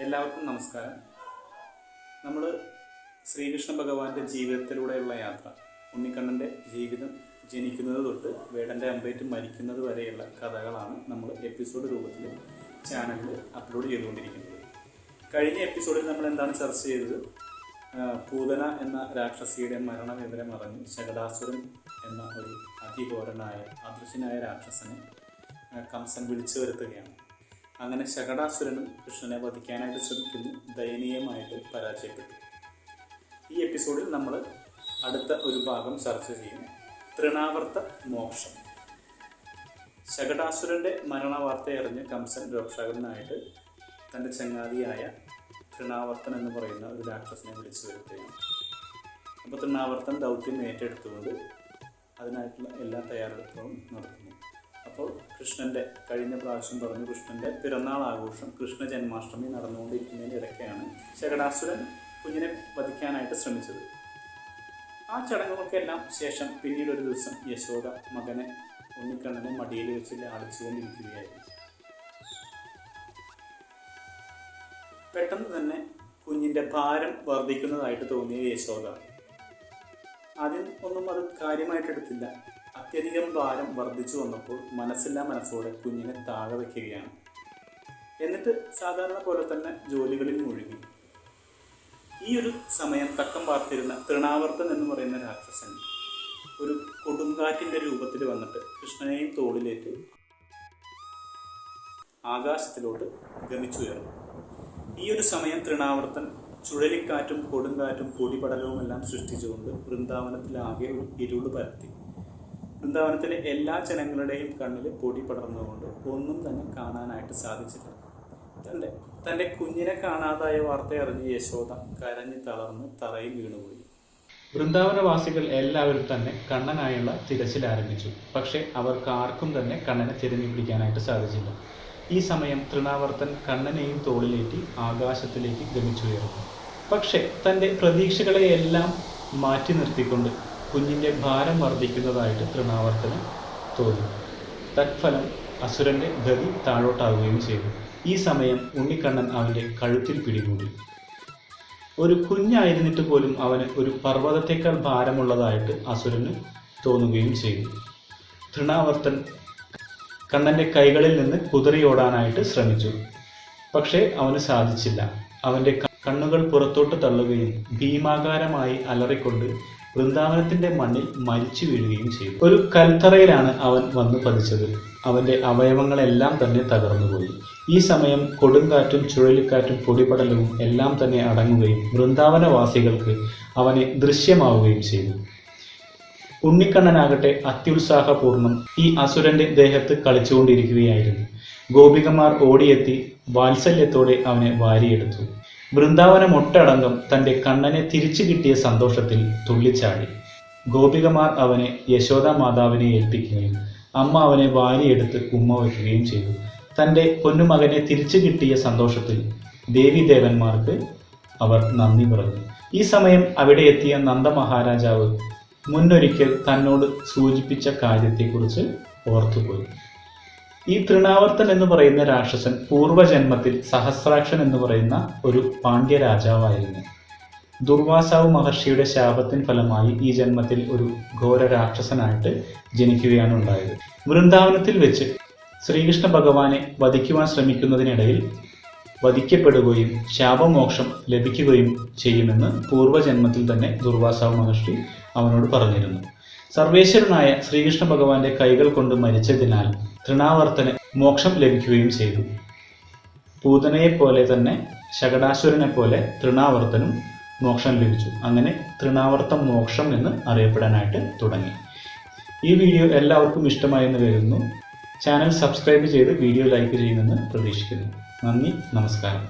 എല്ലാവർക്കും നമസ്കാരം. നമ്മൾ ശ്രീകൃഷ്ണ ഭഗവാന്റെ ജീവിതത്തിലൂടെയുള്ള യാത്ര, ഉണ്ണിക്കണ്ണൻ്റെ ജീവിതം ജനിക്കുന്നത് തൊട്ട് വേടൻ്റെ അമ്പേറ്റ് മരിക്കുന്നത് വരെയുള്ള കഥകളാണ് നമ്മൾ എപ്പിസോഡ് രൂപത്തിൽ ചാനലിൽ അപ്ലോഡ് ചെയ്തുകൊണ്ടിരിക്കുന്നത്. കഴിഞ്ഞ എപ്പിസോഡിൽ നമ്മൾ എന്താണ് ചർച്ച ചെയ്തത്? പൂതന എന്ന രാക്ഷസിയുടെ മരണവിവരം അറിഞ്ഞ് ശകടാസുരൻ എന്ന ഒരു അതിഘോരനായ അദൃശ്യനായ രാക്ഷസനെ കംസൻ വിളിച്ചു വരുത്തുകയാണ്. അങ്ങനെ ശകടാസുരനും കൃഷ്ണനെ വധിക്കാനായിട്ട് ശ്രമിക്കുന്നു. ദയനീയമായിട്ട് പരാജയപ്പെട്ടു. ഈ എപ്പിസോഡിൽ നമ്മൾ അടുത്ത ഒരു ഭാഗം ചർച്ച ചെയ്യും. തൃണാവർത്ത മോക്ഷം. ശകടാസുരൻ്റെ മരണവാർത്ത അറിഞ്ഞ് കംസൻ രോക്ഷാകുലനായിട്ട് തൻ്റെ ചങ്ങാതിയായ തൃണാവർത്തൻ എന്ന് പറയുന്ന ഒരു രാക്ഷസനെ വിളിച്ചു വരുത്തുകയാണ്. അപ്പോൾ തൃണാവർത്തൻ ദൗത്യം ഏറ്റെടുത്തുകൊണ്ട് അതിനായിട്ടുള്ള എല്ലാ തയ്യാറെടുപ്പുകളും നടത്തുന്നു. അപ്പോൾ കൃഷ്ണൻ്റെ, കഴിഞ്ഞ പ്രാവശ്യം പറഞ്ഞു, കൃഷ്ണൻ്റെ പിറന്നാൾ ആഘോഷം, കൃഷ്ണ ജന്മാഷ്ടമി നടന്നുകൊണ്ടിരിക്കുന്നതിൻ്റെ ഇടയ്ക്കാണ് ശകടാസുരൻ കുഞ്ഞിനെ വധിക്കാനായിട്ട് ശ്രമിച്ചത്. ആ ചടങ്ങുകൾക്കെല്ലാം ശേഷം പിന്നീട് ഒരു ദിവസം യശോദ മകനെ ഉണ്ണിക്കണ്ണനെ മടിയിൽ വെച്ച് ലാളിച്ചുകൊണ്ടിരിക്കുകയായിരുന്നു. പെട്ടെന്ന് തന്നെ കുഞ്ഞിൻ്റെ ഭാരം വർദ്ധിക്കുന്നതായിട്ട് തോന്നിയ യശോദ ആദ്യം ഒന്നും അത് കാര്യമായിട്ടെടുത്തില്ല. അത്യധികം ഭാരം വർദ്ധിച്ചു വന്നപ്പോൾ മനസ്സില്ലാ മനസ്സോടെ കുഞ്ഞിനെ താഴെ വയ്ക്കുകയാണ്. എന്നിട്ട് സാധാരണ പോലെ തന്നെ ജോലികളിൽ മുഴുകി. ഈ ഒരു സമയം തക്കം പാർത്തിരുന്ന തൃണാവർത്തൻ എന്ന് പറയുന്ന രാക്ഷസൻ ഒരു കൊടുങ്കാറ്റിൻ്റെ രൂപത്തിൽ വന്നിട്ട് കൃഷ്ണനെയും തോളിലേറ്റ് ആകാശത്തിലോട്ട് ഗമിച്ചുയർന്നു. ഈ ഒരു സമയം തൃണാവർത്തൻ ചുഴലിക്കാറ്റും കൊടുങ്കാറ്റും പൊടിപടലവുമെല്ലാം സൃഷ്ടിച്ചുകൊണ്ട് വൃന്ദാവനത്തിലാകെ ഒരു ഇരുള് പരത്തി. വൃന്ദാവനത്തിലെ എല്ലാ ജനങ്ങളുടെയും കണ്ണിൽ പൊടി പടർന്നുകൊണ്ട് ഒന്നും തന്നെ കാണാനായിട്ട് സാധിച്ചില്ല. തൻ്റെ കുഞ്ഞിനെ കാണാതായ വാർത്ത അറിഞ്ഞ് യശോദ കരഞ്ഞ് തളർന്ന് തറയിൽ വീണുപോയി. വൃന്ദാവനവാസികൾ എല്ലാവരും തന്നെ കണ്ണനായുള്ള തിരച്ചിൽ ആരംഭിച്ചു. പക്ഷെ അവർക്ക് ആർക്കും തന്നെ കണ്ണനെ തിരഞ്ഞു പിടിക്കാനായിട്ട് സാധിച്ചില്ല. ഈ സമയം തൃണാവർത്തൻ കണ്ണനെയും തോളിലേറ്റി ആകാശത്തിലേക്ക് ഗമിച്ചുയർന്നു. പക്ഷെ തൻ്റെ പ്രതീക്ഷകളെയെല്ലാം മാറ്റി നിർത്തിക്കൊണ്ട് കുഞ്ഞിൻ്റെ ഭാരം വർദ്ധിക്കുന്നതായിട്ട് തൃണാവർത്തന് തോന്നി. തത്ഫലം അസുരൻ്റെ ഗതി താഴോട്ടാവുകയും ചെയ്തു. ഈ സമയം ഉണ്ണിക്കണ്ണൻ അവൻ്റെ കഴുത്തിൽ പിടികൂടി. ഒരു കുഞ്ഞായിരുന്നിട്ട് പോലും അവന് ഒരു പർവ്വതത്തേക്കാൾ ഭാരമുള്ളതായിട്ട് അസുരന് തോന്നുകയും ചെയ്തു. തൃണാവർത്തൻ കണ്ണൻ്റെ കൈകളിൽ നിന്ന് കുതറിയോടാനായിട്ട് ശ്രമിച്ചു. പക്ഷേ അവന് സാധിച്ചില്ല. അവൻ്റെ കണ്ണുകൾ പുറത്തോട്ട് തള്ളുകയും ഭീമാകാരമായി അലറിക്കൊണ്ട് വൃന്ദാവനത്തിൻ്റെ മണ്ണിൽ മരിച്ചു വീഴുകയും ചെയ്തു. ഒരു കൽത്തറയിലാണ് അവൻ വന്നു പതിച്ചത്. അവൻ്റെ അവയവങ്ങളെല്ലാം തന്നെ തകർന്നുപോയി. ഈ സമയം കൊടുങ്കാറ്റും ചുഴലിക്കാറ്റും പൊടിപടലവും എല്ലാം തന്നെ അടങ്ങുകയും വൃന്ദാവനവാസികൾക്ക് അവനെ ദൃശ്യമാവുകയും ചെയ്തു. ഉണ്ണിക്കണ്ണനാകട്ടെ അത്യുത്സാഹപൂർണ്ണം ഈ അസുരന്റെ ദേഹത്ത് കളിച്ചുകൊണ്ടിരിക്കുകയായിരുന്നു. ഗോപികമാർ ഓടിയെത്തി വാത്സല്യത്തോടെ അവനെ വാരിയെടുത്തു. വൃന്ദാവനം ഒട്ടടങ്കം തൻ്റെ കണ്ണനെ തിരിച്ചു കിട്ടിയ സന്തോഷത്തിൽ തുള്ളിച്ചാടി. ഗോപികമാർ അവനെ യശോദാ മാതാവിനെ ഏൽപ്പിക്കുകയും അമ്മ അവനെ വാരിയെടുത്ത് ഉമ്മ വയ്ക്കുകയും ചെയ്തു. തൻ്റെ പൊന്നുമകനെ തിരിച്ചു കിട്ടിയ സന്തോഷത്തിൽ ദേവീദേവന്മാർക്ക് അവർ നന്ദി പറഞ്ഞു. ഈ സമയം അവിടെ എത്തിയ നന്ദമഹാരാജാവ് മുന്നൊരിക്കൽ തന്നോട് സൂചിപ്പിച്ച കാര്യത്തെക്കുറിച്ച് ഓർത്തുപോയി. ഈ തൃണാവർത്തൻ എന്ന് പറയുന്ന രാക്ഷസൻ പൂർവജന്മത്തിൽ സഹസ്രാക്ഷൻ എന്ന് പറയുന്ന ഒരു പാണ്ഡ്യ രാജാവായിരുന്നു. ദുർവാസാവ് മഹർഷിയുടെ ശാപത്തിൻ ഫലമായി ഈ ജന്മത്തിൽ ഒരു ഘോര രാക്ഷസനായിട്ട് ജനിക്കുകയാണ് ഉണ്ടായത്. വൃന്ദാവനത്തിൽ വെച്ച് ശ്രീകൃഷ്ണ ഭഗവാനെ വധിക്കുവാൻ ശ്രമിക്കുന്നതിനിടയിൽ വധിക്കപ്പെടുകയും ശാപമോക്ഷം ലഭിക്കുകയും ചെയ്യുമെന്ന് പൂർവ്വജന്മത്തിൽ തന്നെ ദുർവാസാവ് മഹർഷി അവനോട് പറഞ്ഞിരുന്നു. സർവേശ്വരനായ ശ്രീകൃഷ്ണ ഭഗവാന്റെ കൈകൾ കൊണ്ട് മരിച്ചതിനാൽ തൃണാവർത്തന് മോക്ഷം ലഭിക്കുകയും ചെയ്തു. പൂതനയെപ്പോലെ തന്നെ ശകടാസുരനെ പോലെ തൃണാവർത്തനും മോക്ഷം ലഭിച്ചു. അങ്ങനെ തൃണാവർത്ത മോക്ഷം എന്ന് അറിയപ്പെടാനായിട്ട് തുടങ്ങി. ഈ വീഡിയോ എല്ലാവർക്കും ഇഷ്ടമായെന്ന് കരുതുന്നു. ചാനൽ സബ്സ്ക്രൈബ് ചെയ്ത് വീഡിയോ ലൈക്ക് ചെയ്യുമെന്ന് പ്രതീക്ഷിക്കുന്നു. നന്ദി, നമസ്കാരം.